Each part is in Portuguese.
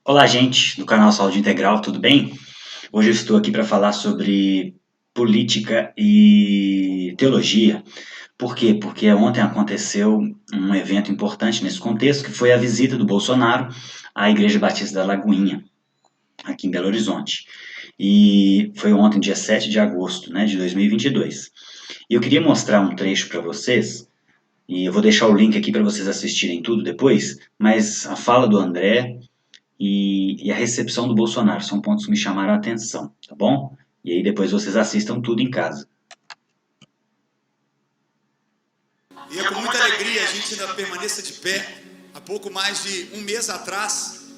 Olá, gente do canal Saúde Integral, tudo bem? Hoje eu estou aqui para falar sobre política e teologia. Por quê? Porque ontem aconteceu um evento importante nesse contexto, que foi a visita do Bolsonaro à Igreja Batista da Lagoinha, aqui em Belo Horizonte. E foi ontem, dia 7 de agosto, né, de 2022. E eu queria mostrar um trecho para vocês, e eu vou deixar o link aqui para vocês assistirem tudo depois, mas a fala do André e a recepção do Bolsonaro. São pontos que me chamaram a atenção, tá bom? E aí depois vocês assistam tudo em casa. E é com muita alegria a gente ainda permaneça de pé. Há pouco mais de um mês atrás,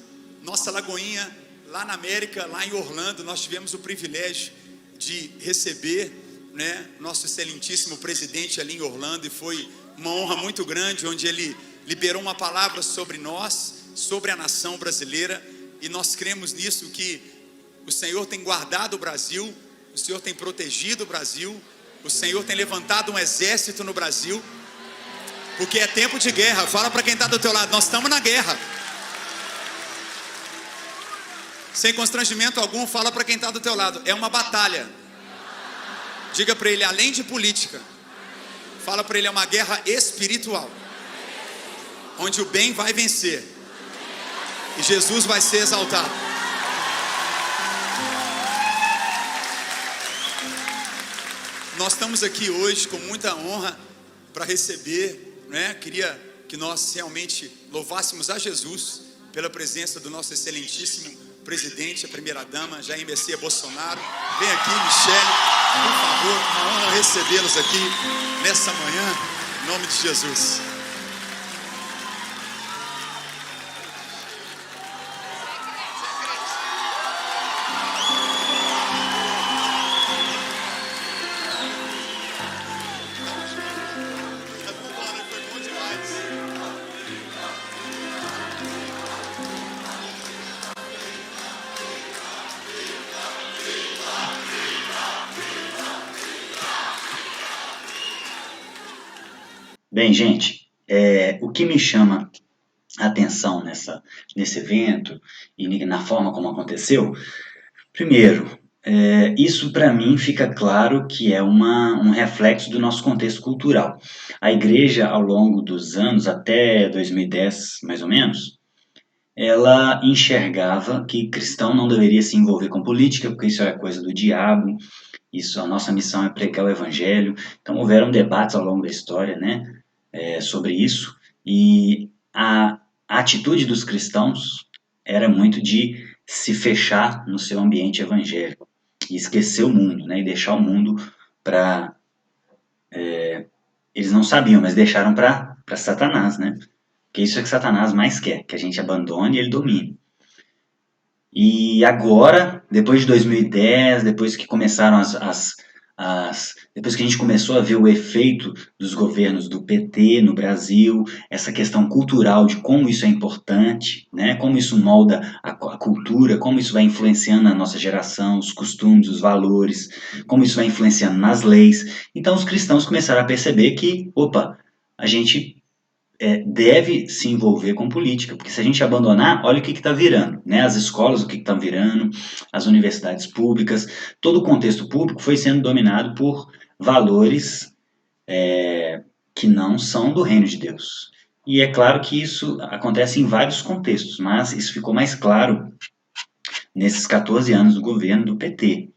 nossa Lagoinha, lá na América, lá em Orlando, nós tivemos o privilégio de receber, nosso excelentíssimo presidente ali em Orlando, e foi uma honra muito grande, onde ele liberou uma palavra sobre nós, sobre a nação brasileira, e nós cremos nisso, que o Senhor tem guardado o Brasil, o Senhor tem protegido o Brasil, o Senhor tem levantado um exército no Brasil, porque é tempo de guerra. Fala para quem está do teu lado, nós estamos na guerra. Sem constrangimento algum, fala para quem está do teu lado, é uma batalha. Diga para ele, além de política, fala para ele, é uma guerra espiritual, onde o bem vai vencer e Jesus vai ser exaltado. Nós estamos aqui hoje com muita honra para receber, queria que nós realmente louvássemos a Jesus pela presença do nosso excelentíssimo presidente, a primeira-dama, Jair Messias Bolsonaro. Vem aqui, Michele, por favor, uma honra recebê-los aqui nessa manhã, em nome de Jesus. Bem, gente, o que me chama a atenção nesse evento e na forma como aconteceu, primeiro, isso para mim fica claro que é um reflexo do nosso contexto cultural. A igreja, ao longo dos anos, até 2010 mais ou menos, ela enxergava que cristão não deveria se envolver com política, porque isso é coisa do diabo, isso, a nossa missão é pregar o evangelho. Então houveram debates ao longo da história, né, sobre isso, e a atitude dos cristãos era muito de se fechar no seu ambiente evangélico e esquecer o mundo, né, e deixar o mundo para... eles não sabiam, mas deixaram para Satanás, né, porque isso é que Satanás mais quer, que a gente abandone e ele domine. E agora, depois de 2010, depois que começaram depois que a gente começou a ver o efeito dos governos do PT no Brasil, essa questão cultural de como isso é importante, né? Como isso molda a cultura, como isso vai influenciando a nossa geração, os costumes, os valores, como isso vai influenciando nas leis. Então os cristãos começaram a perceber que, opa, a gente deve se envolver com política, porque se a gente abandonar, olha o que está virando, né? As escolas, o que estão virando, as universidades públicas, todo o contexto público foi sendo dominado por valores que não são do reino de Deus. E é claro que isso acontece em vários contextos, mas isso ficou mais claro nesses 14 anos do governo do PT.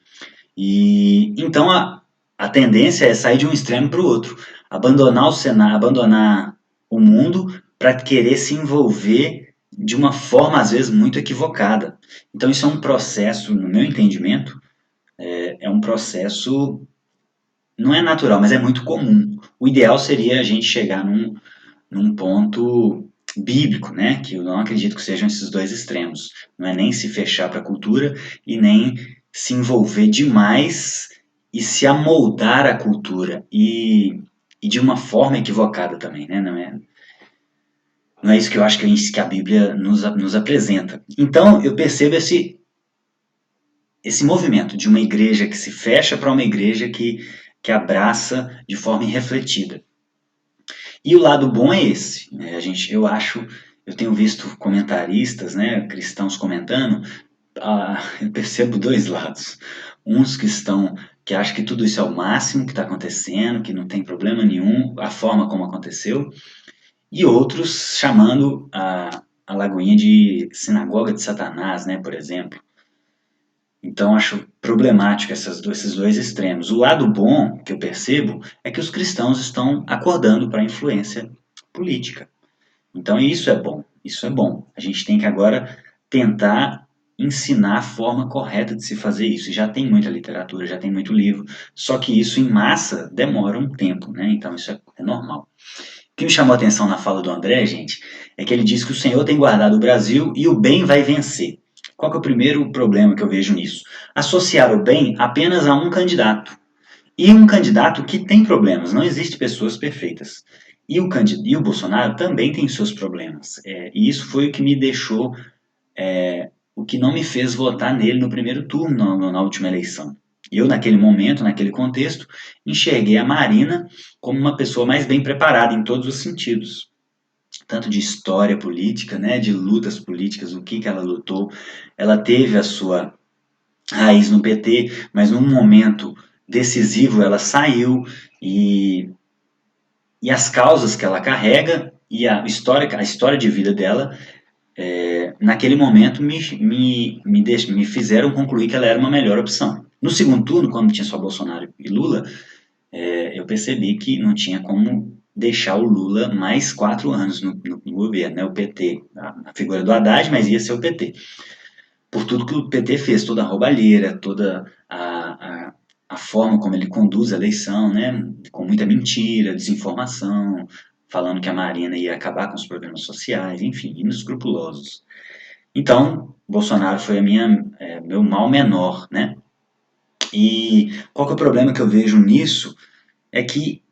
E então a tendência é sair de um extremo para o outro, abandonar o Senado, abandonar o mundo para querer se envolver de uma forma às vezes muito equivocada. Então isso é um processo, no meu entendimento, é um processo, não é natural, mas é muito comum. O ideal seria a gente chegar num ponto bíblico, né? Que eu não acredito que sejam esses dois extremos. Não é nem se fechar para a cultura e nem se envolver demais e se amoldar à cultura e de uma forma equivocada também, né? Não é isso que eu acho que a Bíblia nos apresenta. Então eu percebo esse movimento de uma igreja que se fecha para uma igreja que abraça de forma irrefletida. E o lado bom é esse, né? Eu acho eu tenho visto comentaristas, né, cristãos comentando, eu percebo dois lados. Uns que acham que tudo isso é o máximo que está acontecendo, que não tem problema nenhum, a forma como aconteceu, e outros chamando a Lagoinha de sinagoga de Satanás, né, por exemplo. Então acho problemático esses dois extremos. O lado bom que eu percebo é que os cristãos estão acordando para a influência política. Então isso é bom, isso é bom. A gente tem que agora tentar ensinar a forma correta de se fazer isso. Já tem muita literatura, já tem muito livro, só que isso em massa demora um tempo, né? Então isso é normal. O que me chamou a atenção na fala do André, gente, é que ele diz que o Senhor tem guardado o Brasil e o bem vai vencer. Qual que é o primeiro problema que eu vejo nisso? Associar o bem apenas a um candidato. E um candidato que tem problemas, não existe pessoas perfeitas. E o Bolsonaro também tem seus problemas. E isso foi o que me deixou, o que não me fez votar nele no primeiro turno, na última eleição. Eu, naquele momento, naquele contexto, enxerguei a Marina como uma pessoa mais bem preparada em todos os sentidos. Tanto de história política, né, de lutas políticas, o que ela lutou. Ela teve a sua raiz no PT, mas num momento decisivo ela saiu e, e as causas que ela carrega e a história de vida dela, naquele momento me fizeram concluir que ela era uma melhor opção. No segundo turno, quando tinha só Bolsonaro e Lula, eu percebi que não tinha como deixar o Lula mais 4 anos no governo, né? O PT, a figura do Haddad, mas ia ser o PT. Por tudo que o PT fez, toda a roubalheira, toda a forma como ele conduz a eleição, né? Com muita mentira, desinformação, falando que a Marina ia acabar com os problemas sociais, enfim, inescrupulosos. Então, Bolsonaro foi meu mal menor, né? E qual que é o problema que eu vejo nisso? É que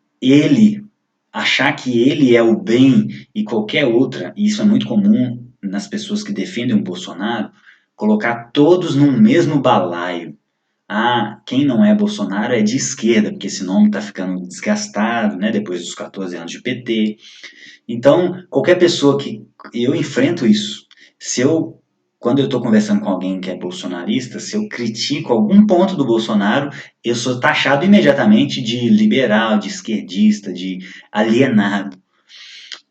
achar que ele é o bem e qualquer outra, e isso é muito comum nas pessoas que defendem o Bolsonaro, colocar todos num mesmo balaio. Quem não é Bolsonaro é de esquerda, porque esse nome está ficando desgastado, né, depois dos 14 anos de PT. Então, qualquer pessoa que... Eu enfrento isso. Quando eu estou conversando com alguém que é bolsonarista, se eu critico algum ponto do Bolsonaro, eu sou taxado imediatamente de liberal, de esquerdista, de alienado.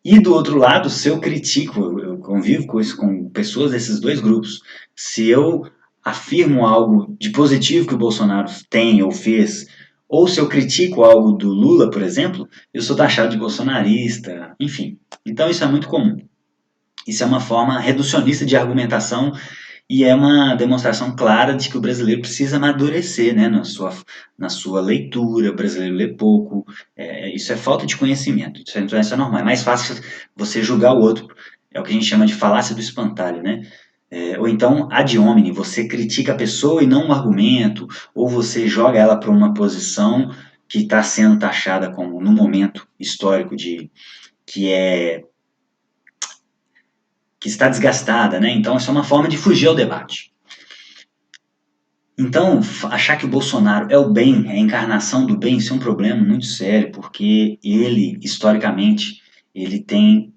E do outro lado, se eu critico, eu convivo com isso, com pessoas desses dois grupos, se eu afirmo algo de positivo que o Bolsonaro tem ou fez, ou se eu critico algo do Lula, por exemplo, eu sou taxado de bolsonarista, enfim. Então isso é muito comum. Isso é uma forma reducionista de argumentação e é uma demonstração clara de que o brasileiro precisa amadurecer, né, na sua leitura. O brasileiro lê pouco, isso é falta de conhecimento, isso é normal. É mais fácil você julgar o outro, é o que a gente chama de falácia do espantalho, né? Ou então, ad hominem, você critica a pessoa e não o argumento, ou você joga ela para uma posição que está sendo taxada como, no momento histórico, que é que está desgastada, né? Então, isso é uma forma de fugir ao debate. Então, achar que o Bolsonaro é o bem, é a encarnação do bem, isso é um problema muito sério, porque ele, historicamente, ele tem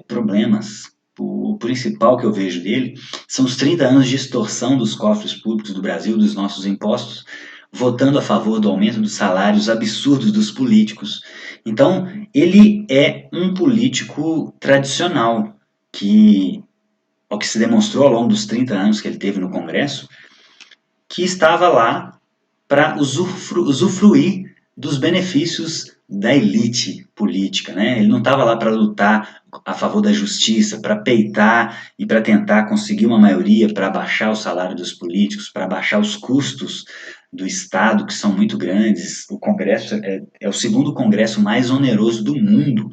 problemas. O principal que eu vejo dele são os 30 anos de extorsão dos cofres públicos do Brasil, dos nossos impostos, votando a favor do aumento dos salários absurdos dos políticos. Então, ele é um político tradicional, que, ao que se demonstrou ao longo dos 30 anos que ele teve no Congresso, que estava lá para usufruir dos benefícios da elite política, né? Ele não estava lá para lutar a favor da justiça, para peitar e para tentar conseguir uma maioria para baixar o salário dos políticos, para baixar os custos do Estado, que são muito grandes. O Congresso é o segundo Congresso mais oneroso do mundo.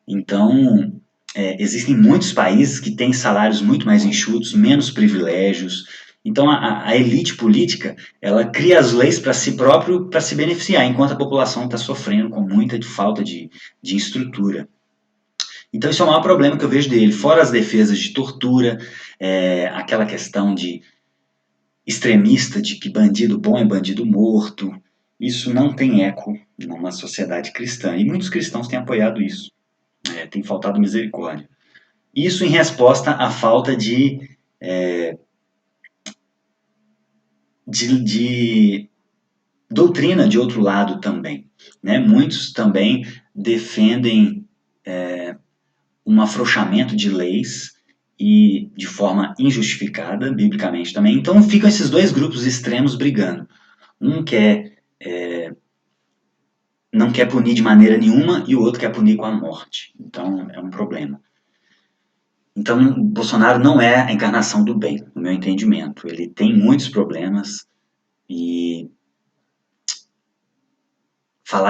Então, existem muitos países que têm salários muito mais enxutos, menos privilégios. Então, a elite política, ela cria as leis para si próprio, para se beneficiar, enquanto a população está sofrendo com muita falta de estrutura. Então, isso é o maior problema que eu vejo dele. Fora as defesas de tortura, aquela questão de extremista, de que bandido bom é bandido morto. Isso não tem eco numa sociedade cristã. E muitos cristãos têm apoiado isso. Tem faltado misericórdia. Isso em resposta à falta de doutrina de outro lado também, né? Muitos também defendem um afrouxamento de leis e de forma injustificada, biblicamente também. Então ficam esses dois grupos extremos brigando. Um não quer punir de maneira nenhuma e o outro quer punir com a morte. Então é um problema. Então Bolsonaro não é a encarnação do bem, no meu entendimento. Ele tem muitos problemas e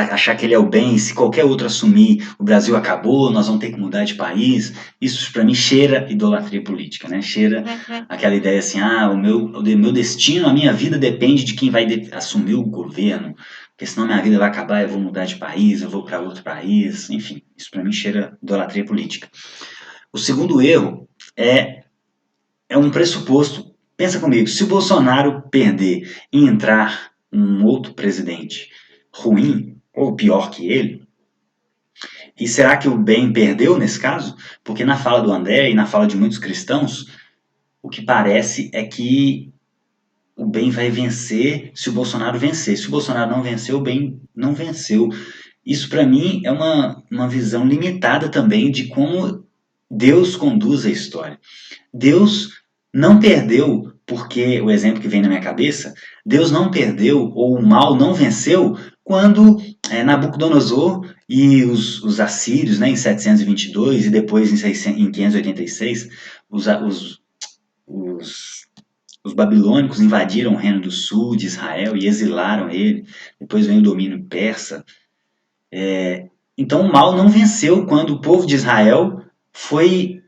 achar que ele é o bem, se qualquer outro assumir, o Brasil acabou, nós vamos ter que mudar de país, isso para mim cheira idolatria política, né? Cheira aquela ideia assim, o meu destino, a minha vida depende de quem vai assumir o governo, porque senão minha vida vai acabar, eu vou mudar de país, eu vou para outro país, enfim, isso para mim cheira idolatria política. O segundo erro é um pressuposto. Pensa comigo, se o Bolsonaro perder e entrar um outro presidente ruim ou pior que ele, e será que o bem perdeu nesse caso? Porque na fala do André e na fala de muitos cristãos, o que parece é que o bem vai vencer se o Bolsonaro vencer. Se o Bolsonaro não vencer, o bem não venceu. Isso para mim é uma visão limitada também de como Deus conduz a história. Deus não perdeu, porque o exemplo que vem na minha cabeça, Deus não perdeu ou o mal não venceu quando Nabucodonosor e os assírios, né, em 722 e depois em 586, os babilônicos invadiram o reino do sul de Israel e exilaram ele. Depois vem o domínio persa. Então o mal não venceu quando o povo de Israel foi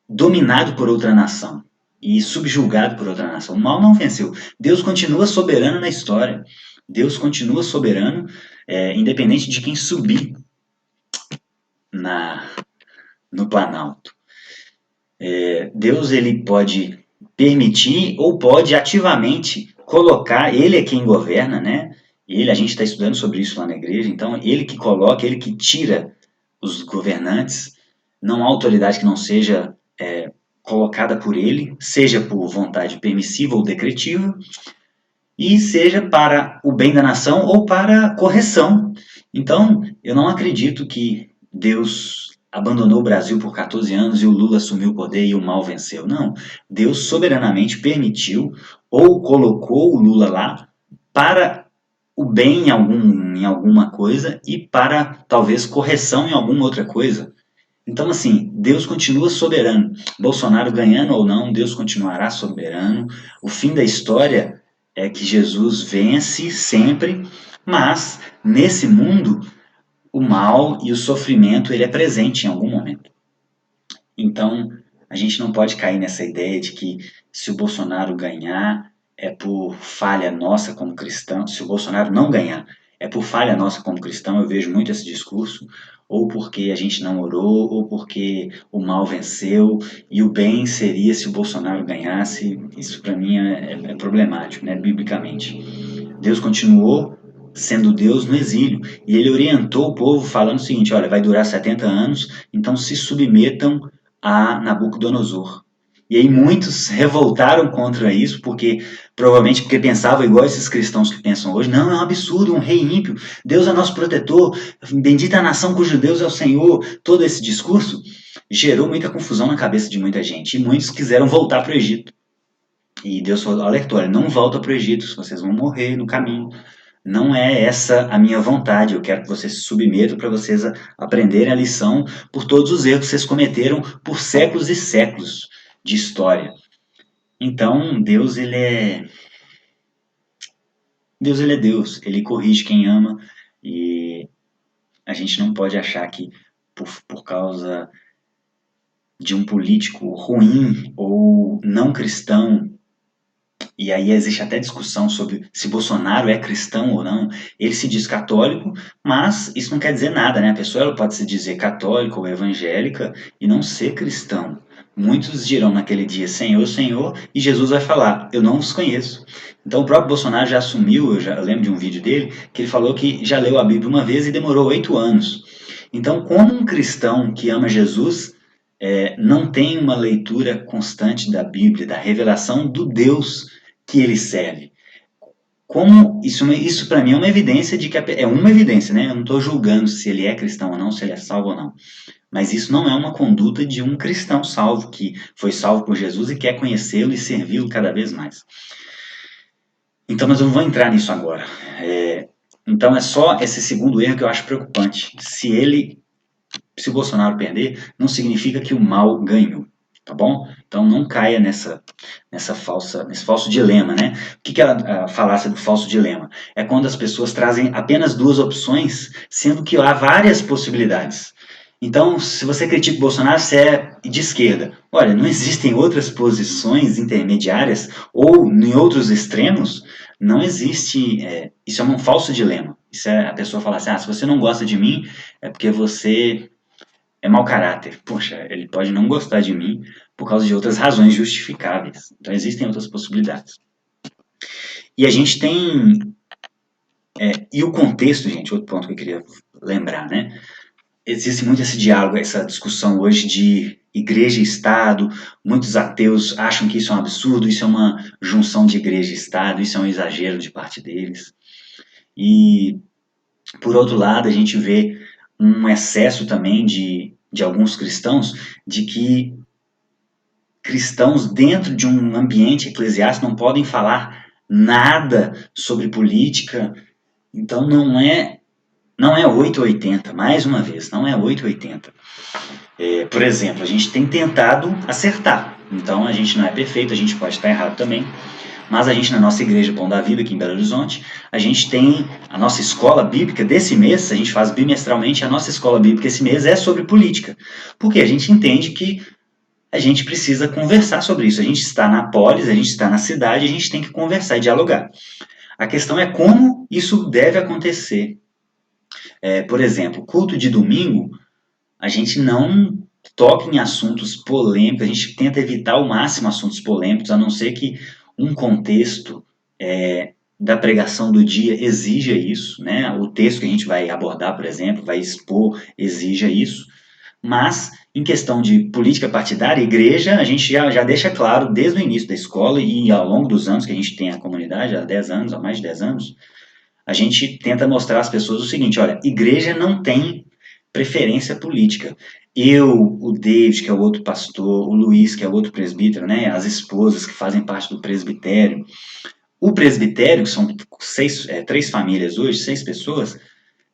dominado por outra nação e subjugado por outra nação. O mal não venceu. Deus continua soberano na história. Deus continua soberano, independente de quem subir no Planalto. Deus ele pode permitir ou pode ativamente colocar, ele é quem governa, né? A gente está estudando sobre isso lá na igreja, então ele que coloca, ele que tira os governantes, não há autoridade que não seja colocada por ele, seja por vontade permissiva ou decretiva, e seja para o bem da nação ou para correção. Então, eu não acredito que Deus abandonou o Brasil por 14 anos e o Lula assumiu o poder e o mal venceu. Não. Deus soberanamente permitiu ou colocou o Lula lá para o bem em alguma coisa e para talvez correção em alguma outra coisa. Então, assim, Deus continua soberano. Bolsonaro ganhando ou não, Deus continuará soberano. O fim da história é que Jesus vence sempre, mas nesse mundo o mal e o sofrimento ele é presente em algum momento. Então, a gente não pode cair nessa ideia de que se o Bolsonaro ganhar é por falha nossa como cristão, se o Bolsonaro não ganhar é por falha nossa como cristão, eu vejo muito esse discurso, ou porque a gente não orou, ou porque o mal venceu, e o bem seria se o Bolsonaro ganhasse. Isso para mim é problemático, né, biblicamente. Deus continuou sendo Deus no exílio, e ele orientou o povo falando o seguinte, olha, vai durar 70 anos, então se submetam a Nabucodonosor. E aí muitos revoltaram contra isso, provavelmente porque pensavam igual esses cristãos que pensam hoje, não, é um absurdo, um rei ímpio, Deus é nosso protetor, bendita a nação cujo Deus é o Senhor. Todo esse discurso gerou muita confusão na cabeça de muita gente, e muitos quiseram voltar para o Egito. E Deus falou, alertou, olha, não volta para o Egito, vocês vão morrer no caminho. Não é essa a minha vontade, eu quero que vocês se submetam para vocês aprenderem a lição por todos os erros que vocês cometeram por séculos e séculos de história. Então, Deus ele é Deus, ele corrige quem ama e a gente não pode achar que por causa de um político ruim ou não cristão, e aí existe até discussão sobre se Bolsonaro é cristão ou não. Ele se diz católico, mas isso não quer dizer nada, né? A pessoa ela pode se dizer católica ou evangélica e não ser cristão. Muitos dirão naquele dia, Senhor, Senhor, e Jesus vai falar, eu não os conheço. Então o próprio Bolsonaro já assumiu, eu lembro de um vídeo dele, que ele falou que já leu a Bíblia uma vez e demorou 8 anos. Então, como um cristão que ama Jesus não tem uma leitura constante da Bíblia, da revelação do Deus que ele serve. Como isso para mim é uma evidência de que é uma evidência, né? Eu não estou julgando se ele é cristão ou não, se ele é salvo ou não. Mas isso não é uma conduta de um cristão salvo, que foi salvo por Jesus e quer conhecê-lo e servi-lo cada vez mais. Então, mas eu não vou entrar nisso agora. Então é só esse segundo erro que eu acho preocupante. Se o Bolsonaro perder, não significa que o mal ganhou, tá bom? Então não caia nesse falso dilema, né? O que é a falácia do falso dilema? É quando as pessoas trazem apenas duas opções, sendo que há várias possibilidades. Então, se você critica o Bolsonaro, você é de esquerda. Olha, não existem outras posições intermediárias ou em outros extremos? Não existe. Isso é um falso dilema. Isso é a pessoa falar assim: se você não gosta de mim, é porque você é mau caráter. Poxa, ele pode não gostar de mim por causa de outras razões justificáveis. Então existem outras possibilidades. E a gente tem. E o contexto, gente, outro ponto que eu queria lembrar, né? Existe muito esse diálogo, essa discussão hoje de igreja e Estado. Muitos ateus acham que isso é um absurdo, isso é uma junção de igreja e Estado, isso é um exagero de parte deles. E, por outro lado, a gente vê um excesso também de alguns cristãos de que cristãos dentro de um ambiente eclesiástico não podem falar nada sobre política. Então não é 880, mais uma vez, não é 880. Por exemplo, a gente tem tentado acertar. Então a gente não é perfeito, a gente pode estar errado também. Mas a gente, na nossa igreja Pão da Vida, aqui em Belo Horizonte, a gente tem a nossa escola bíblica desse mês, a gente faz bimestralmente, a nossa escola bíblica esse mês é sobre política. Porque a gente entende que a gente precisa conversar sobre isso. A gente está na polis, a gente está na cidade, a gente tem que conversar e dialogar. A questão é como isso deve acontecer. Por exemplo, culto de domingo, a gente não toca em assuntos polêmicos, a gente tenta evitar ao máximo assuntos polêmicos, a não ser que um contexto da pregação do dia exija isso, né? O texto que a gente vai abordar, por exemplo, vai expor, exija isso. Mas, em questão de política partidária, igreja, a gente já deixa claro desde o início da escola e ao longo dos anos que a gente tem a comunidade, há 10 anos, há mais de 10 anos, a gente tenta mostrar às pessoas o seguinte: olha, igreja não tem preferência política. Eu, o David, que é o outro pastor, o Luiz, que é o outro presbítero, né, as esposas que fazem parte do presbitério, o presbitério, que são três famílias hoje, 6 pessoas,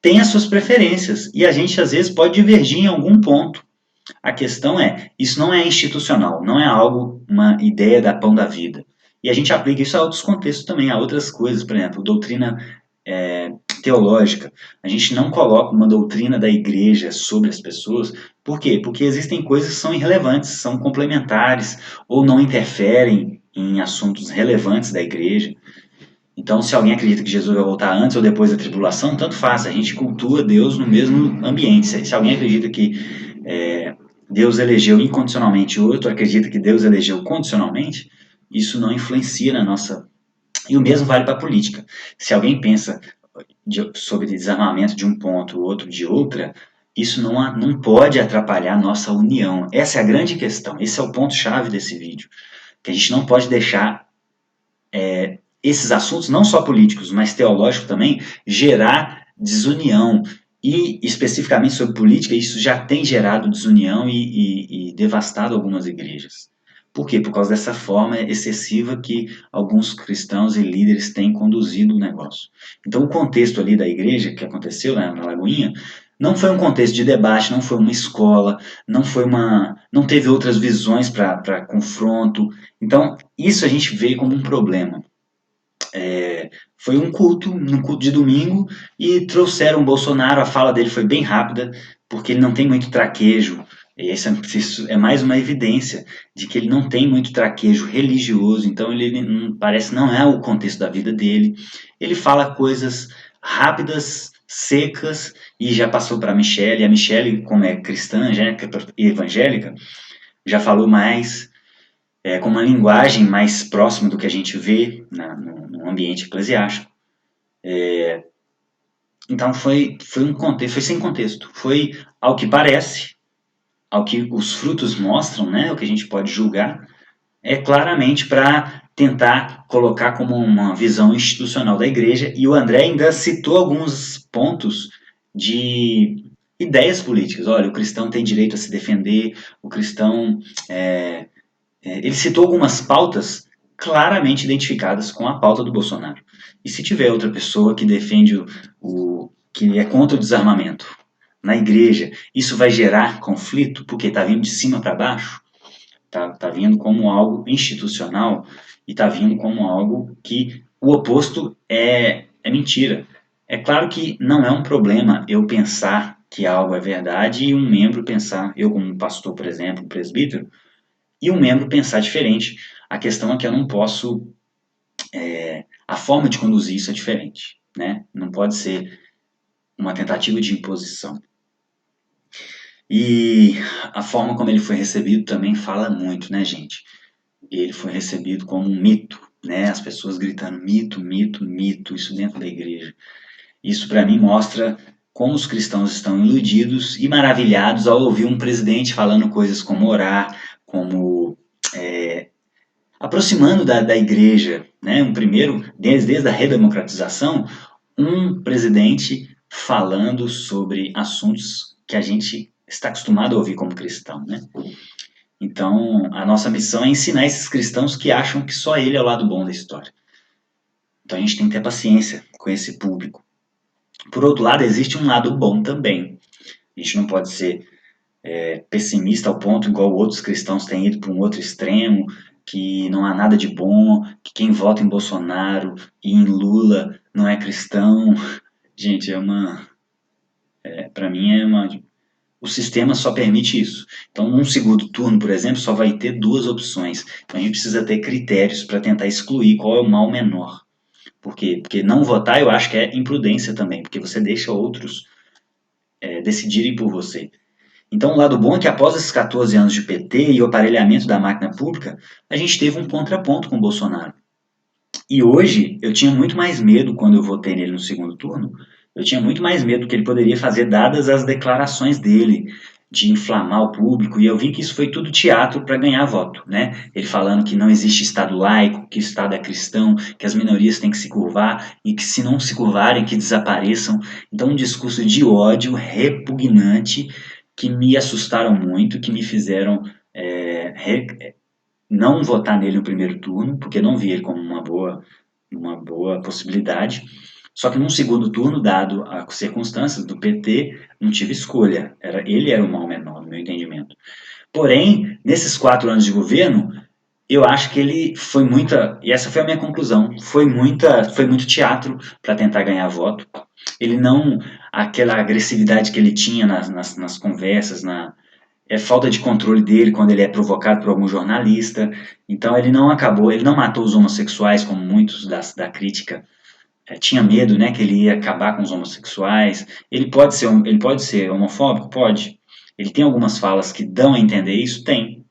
tem as suas preferências e a gente às vezes pode divergir em algum ponto. A questão isso não é institucional, não é algo, uma ideia da Pão da Vida. E a gente aplica isso a outros contextos também, a outras coisas, por exemplo, doutrina teológica. A gente não coloca uma doutrina da igreja sobre as pessoas. Por quê? Porque existem coisas que são irrelevantes, são complementares ou não interferem em assuntos relevantes da igreja. Então, se alguém acredita que Jesus vai voltar antes ou depois da tribulação, tanto faz, a gente cultua Deus no mesmo ambiente. Se alguém acredita que Deus elegeu incondicionalmente, o outro acredita que Deus elegeu condicionalmente, isso não influencia na nossa... E o mesmo vale para a política. Se alguém pensa sobre desarmamento de um ponto, o outro de outra, isso não pode atrapalhar a nossa união. Essa é a grande questão, esse é o ponto-chave desse vídeo, que a gente não pode deixar esses assuntos, não só políticos, mas teológicos também, gerar desunião. E especificamente sobre política, isso já tem gerado desunião e devastado algumas igrejas. Por quê? Por causa dessa forma excessiva que alguns cristãos e líderes têm conduzido o negócio. Então, o contexto ali da igreja que aconteceu na Lagoinha não foi um contexto de debate, não foi uma escola, não teve outras visões para confronto. Então, isso a gente vê como um problema. Foi um culto de domingo, e trouxeram o Bolsonaro. A fala dele foi bem rápida, porque ele não tem muito traquejo. Isso é mais uma evidência de que ele não tem muito traquejo religioso. Então ele parece não é o contexto da vida dele. Ele fala coisas rápidas, secas, e já passou para a Michelle. A Michelle, como é cristã, evangélica, já falou mais com uma linguagem mais próxima do que a gente vê no ambiente eclesiástico. Então foi um contexto, foi sem contexto. Foi, ao que parece, ao que os frutos mostram, né, o que a gente pode julgar, é claramente para tentar colocar como uma visão institucional da igreja, e o André ainda citou alguns pontos de ideias políticas. Olha, o cristão tem direito a se defender, o cristão... ele citou algumas pautas claramente identificadas com a pauta do Bolsonaro. E se tiver outra pessoa que defende que é contra o desarmamento na igreja, isso vai gerar conflito, porque está vindo de cima para baixo, tá vindo como algo institucional e está vindo como algo que o oposto é mentira. É claro que não é um problema eu pensar que algo é verdade e um membro pensar, eu como pastor, por exemplo, um presbítero, e um membro pensar diferente. A questão é que eu não posso, a forma de conduzir isso é diferente, né? Não pode ser uma tentativa de imposição. E a forma como ele foi recebido também fala muito, né, gente? Ele foi recebido como um mito, né? As pessoas gritando mito, mito, mito, isso dentro da igreja. Isso para mim mostra como os cristãos estão iludidos e maravilhados ao ouvir um presidente falando coisas como orar, como aproximando da igreja, né? Desde a redemocratização, um presidente falando sobre assuntos que a gente está acostumado a ouvir como cristão, né? Então, a nossa missão é ensinar esses cristãos que acham que só ele é o lado bom da história. Então, a gente tem que ter paciência com esse público. Por outro lado, existe um lado bom também. A gente não pode ser pessimista ao ponto, igual outros cristãos têm ido para um outro extremo, que não há nada de bom, que quem vota em Bolsonaro e em Lula não é cristão. Gente, para mim o sistema só permite isso. Então, num segundo turno, por exemplo, só vai ter duas opções. Então, a gente precisa ter critérios para tentar excluir qual é o mal menor. Por quê? Porque não votar eu acho que é imprudência também, porque você deixa outros decidirem por você. Então, o lado bom é que após esses 14 anos de PT e o aparelhamento da máquina pública, a gente teve um contraponto com o Bolsonaro. E hoje, eu tinha muito mais medo quando eu votei nele no segundo turno, eu tinha muito mais medo do que ele poderia fazer dadas as declarações dele, de inflamar o público, e eu vi que isso foi tudo teatro para ganhar voto, né? Ele falando que não existe Estado laico, que o Estado é cristão, que as minorias têm que se curvar, e que se não se curvarem, que desapareçam. Então, um discurso de ódio repugnante, que me assustaram muito, que me fizeram não votar nele no primeiro turno, porque não vi ele como uma boa possibilidade. Só que num segundo turno, dado as circunstâncias do PT, não tive escolha. Ele era o mal menor, no meu entendimento. Porém, nesses 4 anos de governo, eu acho que ele foi muita, e essa foi a minha conclusão, foi muito teatro para tentar ganhar voto. Ele não, aquela agressividade que ele tinha nas conversas, falta de controle dele quando ele é provocado por algum jornalista. Então ele não matou os homossexuais como muitos da crítica tinha medo, né, que ele ia acabar com os homossexuais. Ele pode ser homofóbico, pode. Ele tem algumas falas que dão a entender isso, tem.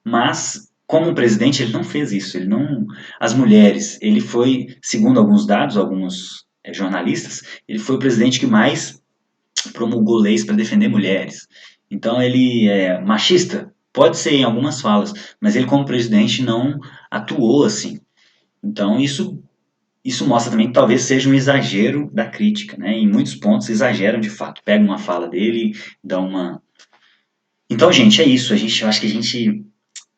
Mas como presidente ele não fez isso. Ele não, as mulheres, ele foi, segundo alguns dados, alguns jornalistas, ele foi o presidente que mais promulgou leis para defender mulheres. Então ele é machista? Pode ser em algumas falas, mas ele como presidente não atuou assim. Então isso mostra também que talvez seja um exagero da crítica, né? Em muitos pontos exageram de fato. Pega uma fala dele, dá uma... Então, gente, é isso. Eu acho que a gente...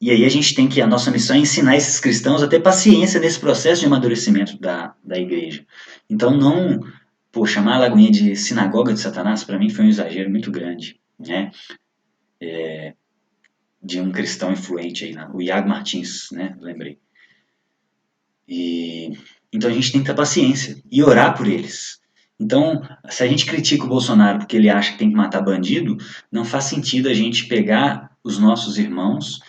E aí a gente tem que... A nossa missão é ensinar esses cristãos a ter paciência nesse processo de amadurecimento da igreja. Então não... Pô, chamar a Lagoinha de sinagoga de Satanás, para mim foi um exagero muito grande, né? De um cristão influente aí, o Iago Martins, né? Lembrei. Então a gente tem que ter paciência e orar por eles. Então, se a gente critica o Bolsonaro porque ele acha que tem que matar bandido, não faz sentido a gente pegar os nossos irmãos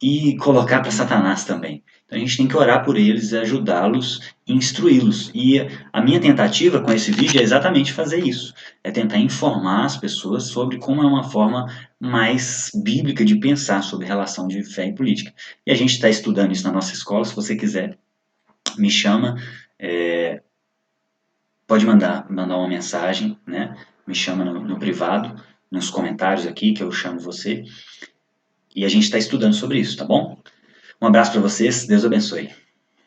e colocar para Satanás também. Então a gente tem que orar por eles, ajudá-los e instruí-los. E a minha tentativa com esse vídeo é exatamente fazer isso. É tentar informar as pessoas sobre como é uma forma mais bíblica de pensar sobre relação de fé e política. E a gente está estudando isso na nossa escola, se você quiser me chama, pode mandar uma mensagem, né? Me chama no privado, nos comentários aqui, que eu chamo você. E a gente está estudando sobre isso, tá bom? Um abraço para vocês, Deus abençoe.